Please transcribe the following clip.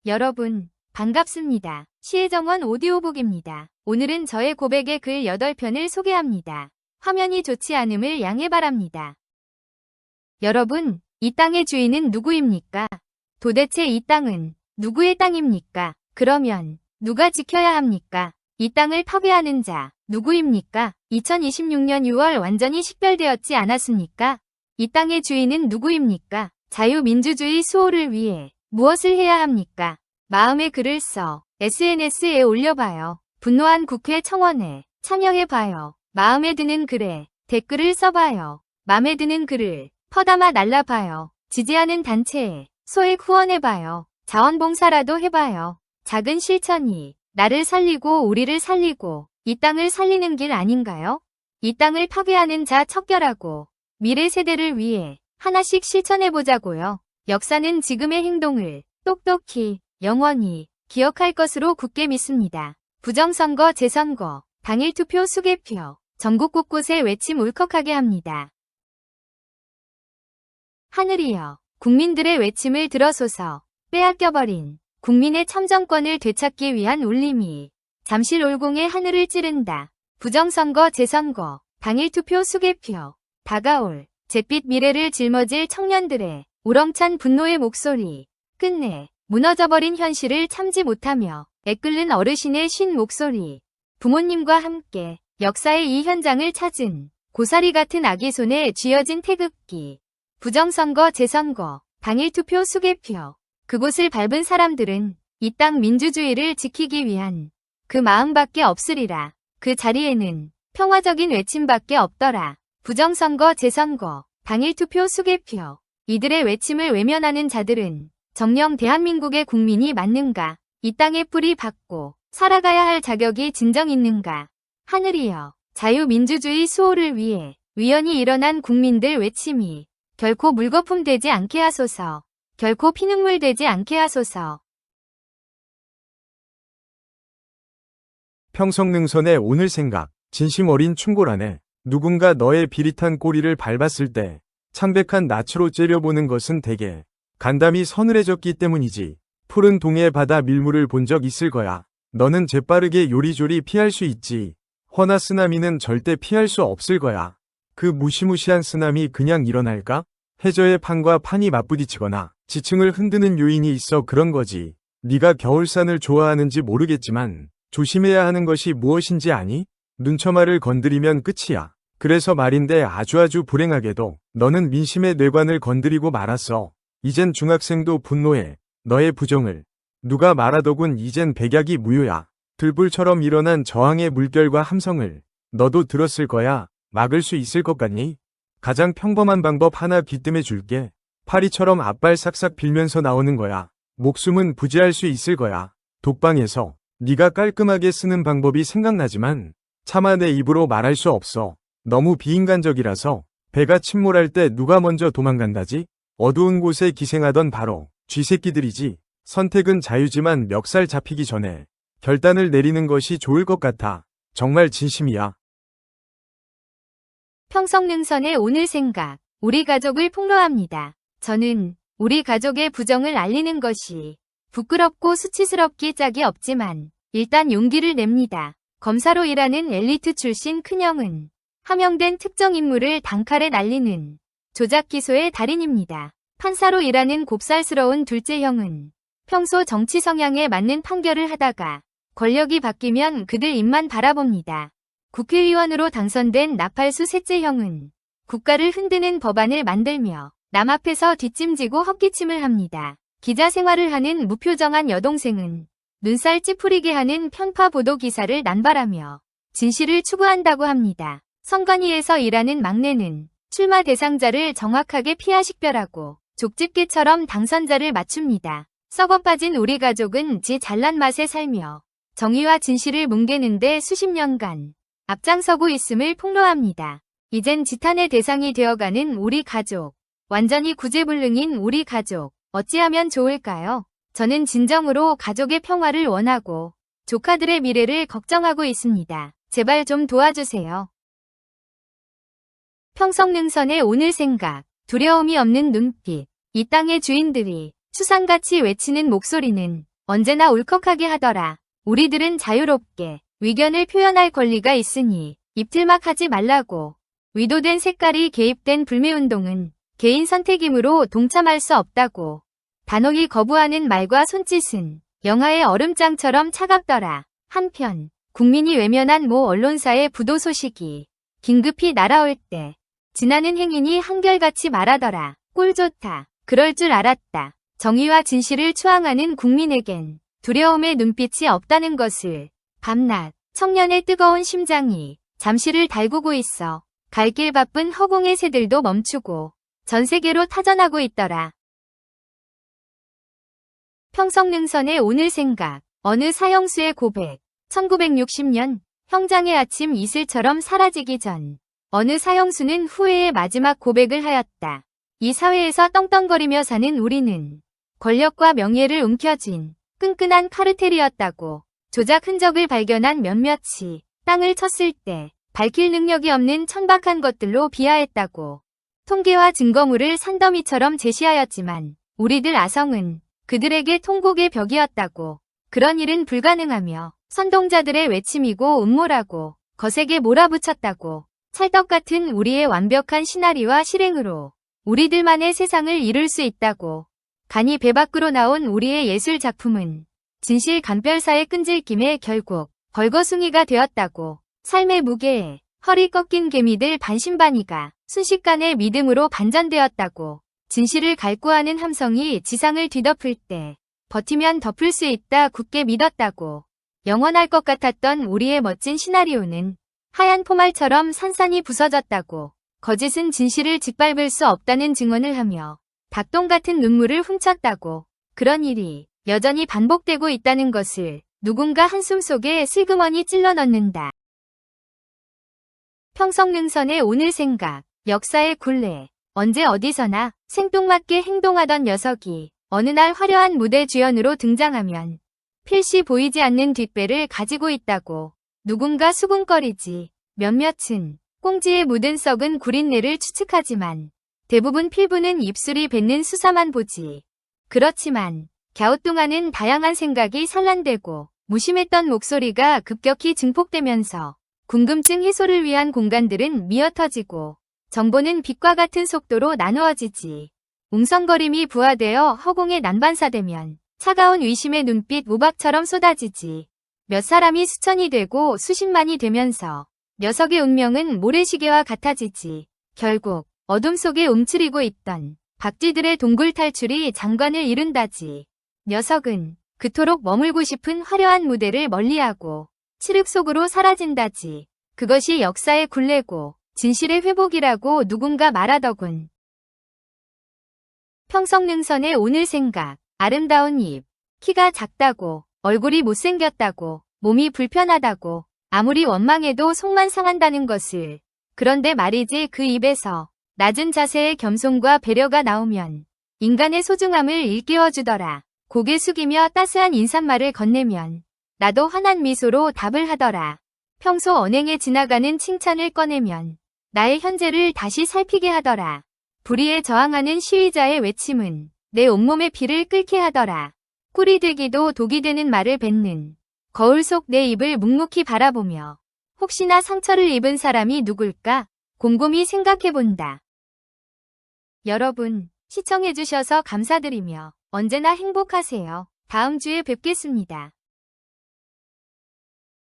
여러분, 반갑습니다. 시혜정원 오디오북입니다. 오늘은 저의 고백의 글 8편을 소개합니다. 화면이 좋지 않음을 양해 바랍니다. 여러분, 이 땅의 주인은 누구입니까? 도대체 이 땅은 누구의 땅입니까? 그러면 누가 지켜야 합니까? 이 땅을 파괴하는 자, 누구입니까? 2026년 6월 완전히 식별되었지 않았습니까? 이 땅의 주인은 누구입니까? 자유민주주의 수호를 위해 무엇을 해야 합니까? 마음의 글을 써 SNS에 올려봐요. 분노한 국회 청원에 참여해봐요. 마음에 드는 글에 댓글을 써봐요. 맘에 드는 글을 퍼담아 날라봐요. 지지하는 단체에 소액 후원해봐요. 자원봉사라도 해봐요. 작은 실천이 나를 살리고 우리를 살리고 이 땅을 살리는 길 아닌가요? 이 땅을 파괴하는 자 척결하고 미래 세대를 위해 하나씩 실천해보자고요. 역사는 지금의 행동을 똑똑히 영원히 기억할 것으로 굳게 믿습니다. 부정선거, 재선거, 당일 투표, 수개표, 전국 곳곳에 외침 울컥하게 합니다. 하늘이여, 국민들의 외침을 들어소서. 빼앗겨버린 국민의 참정권을 되찾기 위한 울림이 잠실 올공의 하늘을 찌른다. 부정선거, 재선거, 당일 투표, 수개표, 다가올 잿빛 미래를 짊어질 청년들의 우렁찬 분노의 목소리, 끝내 무너져버린 현실을 참지 못하며 애끓는 어르신의 쉰 목소리, 부모님과 함께 역사의 이 현장을 찾은 고사리 같은 아기 손에 쥐어진 태극기, 부정선거, 재선거, 당일 투표, 수개표, 그곳을 밟은 사람들은 이 땅 민주주의를 지키기 위한 그 마음밖에 없으리라. 그 자리에는 평화적인 외침밖에 없더라. 부정선거, 재선거, 당일 투표, 수개표, 이들의 외침을 외면하는 자들은 정녕 대한민국의 국민이 맞는가? 이 땅의 뿌리 박고 살아가야 할 자격이 진정 있는가? 하늘이여, 자유민주주의 수호를 위해 위헌이 일어난 국민들 외침이 결코 물거품 되지 않게 하소서. 결코 피눈물 되지 않게 하소서. 평성능선의 오늘 생각. 진심 어린 충고란에 누군가 너의 비릿한 꼬리를 밟았을 때 창백한 낯으로 째려보는 것은 대개 간담이 서늘해졌기 때문이지. 푸른 동해 바다 밀물을 본 적 있을 거야. 너는 재빠르게 요리조리 피할 수 있지. 허나 쓰나미는 절대 피할 수 없을 거야. 그 무시무시한 쓰나미 그냥 일어날까? 해저의 판과 판이 맞부딪히거나 지층을 흔드는 요인이 있어 그런 거지. 네가 겨울산을 좋아하는지 모르겠지만 조심해야 하는 것이 무엇인지 아니? 눈처마를 건드리면 끝이야. 그래서 말인데 아주 불행하게도 너는 민심의 뇌관을 건드리고 말았어. 이젠 중학생도 분노해. 너의 부정을. 누가 말하더군 이젠 백약이 무효야. 들불처럼 일어난 저항의 물결과 함성을 너도 들었을 거야. 막을 수 있을 것 같니? 가장 평범한 방법 하나 귀뜸해 줄게. 파리처럼 앞발 싹싹 빌면서 나오는 거야. 목숨은 부지할 수 있을 거야. 독방에서 네가 깔끔하게 쓰는 방법이 생각나지만 차마 내 입으로 말할 수 없어. 너무 비인간적이라서. 배가 침몰할 때 누가 먼저 도망간다지? 어두운 곳에 기생하던 바로 쥐새끼들이지. 선택은 자유지만 멱살 잡히기 전에 결단을 내리는 것이 좋을 것 같아. 정말 진심이야. 평성능선의 오늘 생각. 우리 가족을 폭로합니다. 저는 우리 가족의 부정을 알리는 것이 부끄럽고 수치스럽기 짝이 없지만 일단 용기를 냅니다. 검사로 일하는 엘리트 출신 큰형은 하명된 특정 인물을 단칼에 날리는 조작 기소의 달인입니다. 판사로 일하는 곱살스러운 둘째 형은 평소 정치 성향에 맞는 판결을 하다가 권력이 바뀌면 그들 입만 바라봅니다. 국회의원으로 당선된 나팔수 셋째 형은 국가를 흔드는 법안을 만들며 남 앞에서 뒷짐지고 헛기침을 합니다. 기자 생활을 하는 무표정한 여동생은 눈살 찌푸리게 하는 편파 보도 기사를 남발하며 진실을 추구한다고 합니다. 선관위에서 일하는 막내는 출마 대상자를 정확하게 피하식별하고 족집게처럼 당선자를 맞춥니다. 썩어 빠진 우리 가족은 지 잘난 맛에 살며 정의와 진실을 뭉개는데 수십 년간 앞장서고 있음을 폭로합니다. 이젠 지탄의 대상이 되어가는 우리 가족. 완전히 구제불능인 우리 가족. 어찌하면 좋을까요? 저는 진정으로 가족의 평화를 원하고 조카들의 미래를 걱정하고 있습니다. 제발 좀 도와주세요. 평성능선의 오늘 생각. 두려움이 없는 눈빛. 이 땅의 주인들이 추상같이 외치는 목소리는 언제나 울컥하게 하더라. 우리들은 자유롭게 의견을 표현할 권리가 있으니 입틀막 하지 말라고. 의도된 색깔이 개입된 불매운동은 개인 선택이므로 동참할 수 없다고. 단호히 거부하는 말과 손짓은 영하의 얼음장처럼 차갑더라. 한편 국민이 외면한 모 언론사의 부도 소식이 긴급히 날아올 때 지나는 행인이 한결같이 말하더라. 꼴 좋다. 그럴 줄 알았다. 정의와 진실을 추앙하는 국민에겐 두려움의 눈빛이 없다는 것을. 밤낮 청년의 뜨거운 심장이 잠시를 달구고 있어 갈 길 바쁜 허공의 새들도 멈추고 전 세계로 타전하고 있더라. 평성능선의 오늘 생각. 어느 사형수의 고백. 1960년 형장의 아침 이슬처럼 사라지기 전 어느 사형수는 후회의 마지막 고백을 하였다. 이 사회에서 떵떵거리며 사는 우리는 권력과 명예를 움켜쥔 끈끈한 카르텔이었다고. 조작 흔적을 발견한 몇몇이 땅을 쳤을 때 밝힐 능력이 없는 천박한 것들로 비하했다고. 통계와 증거물을 산더미처럼 제시하였지만 우리들 아성은 그들에게 통곡의 벽이었다고. 그런 일은 불가능하며 선동자들의 외침이고 음모라고 거세게 몰아붙였다고. 찰떡 같은 우리의 완벽한 시나리오와 실행으로 우리들만의 세상을 이룰 수 있다고. 간이 배 밖으로 나온 우리의 예술 작품은 진실 간별사의 끈질김에 결국 벌거숭이가 되었다고. 삶의 무게에 허리 꺾인 개미들 반신반의가 순식간에 믿음으로 반전되었다고. 진실을 갈구하는 함성이 지상을 뒤덮을 때 버티면 덮을 수 있다 굳게 믿었다고. 영원할 것 같았던 우리의 멋진 시나리오는 하얀 포말처럼 산산이 부서졌다고. 거짓은 진실을 짓밟을 수 없다는 증언을 하며 닭똥 같은 눈물을 훔쳤다고. 그런 일이 여전히 반복되고 있다는 것을 누군가 한숨 속에 슬그머니 찔러 넣는다. 평성능선의 오늘 생각. 역사의 굴레. 언제 어디서나 생뚱맞게 행동하던 녀석이 어느 날 화려한 무대 주연으로 등장하면 필시 보이지 않는 뒷배를 가지고 있다고. 누군가 수군거리지. 몇몇은 꽁지에 묻은 썩은 구린내를 추측하지만 대부분 필부는 입술이 뱉는 수사만 보지. 그렇지만 갸우뚱하는 다양한 생각이 산란되고 무심했던 목소리가 급격히 증폭되면서 궁금증 해소를 위한 공간들은 미어터지고 정보는 빛과 같은 속도로 나누어지지. 웅성거림이 부화되어 허공에 난반사되면 차가운 의심의 눈빛 우박처럼 쏟아지지. 몇 사람이 수천이 되고 수십만이 되면서 녀석의 운명은 모래시계와 같아지지. 결국 어둠 속에 움츠리고 있던 박쥐들의 동굴 탈출이 장관을 이룬다지. 녀석은 그토록 머물고 싶은 화려한 무대를 멀리하고 칠흑 속으로 사라진다지. 그것이 역사의 굴레고 진실의 회복이라고 누군가 말하더군. 평성능선의 오늘 생각. 아름다운 입. 키가 작다고, 얼굴이 못생겼다고, 몸이 불편하다고, 아무리 원망해도 속만 상한다는 것을. 그런데 말이지 그 입에서 낮은 자세의 겸손과 배려가 나오면 인간의 소중함을 일깨워주더라. 고개 숙이며 따스한 인사말을 건네면 나도 환한 미소로 답을 하더라. 평소 언행에 지나가는 칭찬을 꺼내면 나의 현재를 다시 살피게 하더라. 불의에 저항하는 시위자의 외침은 내 온몸의 피를 끓게 하더라. 꿀이 되기도 독이 되는 말을 뱉는 거울 속 내 입을 묵묵히 바라보며 혹시나 상처를 입은 사람이 누굴까 곰곰이 생각해본다. 여러분, 시청해주셔서 감사드리며 언제나 행복하세요. 다음 주에 뵙겠습니다.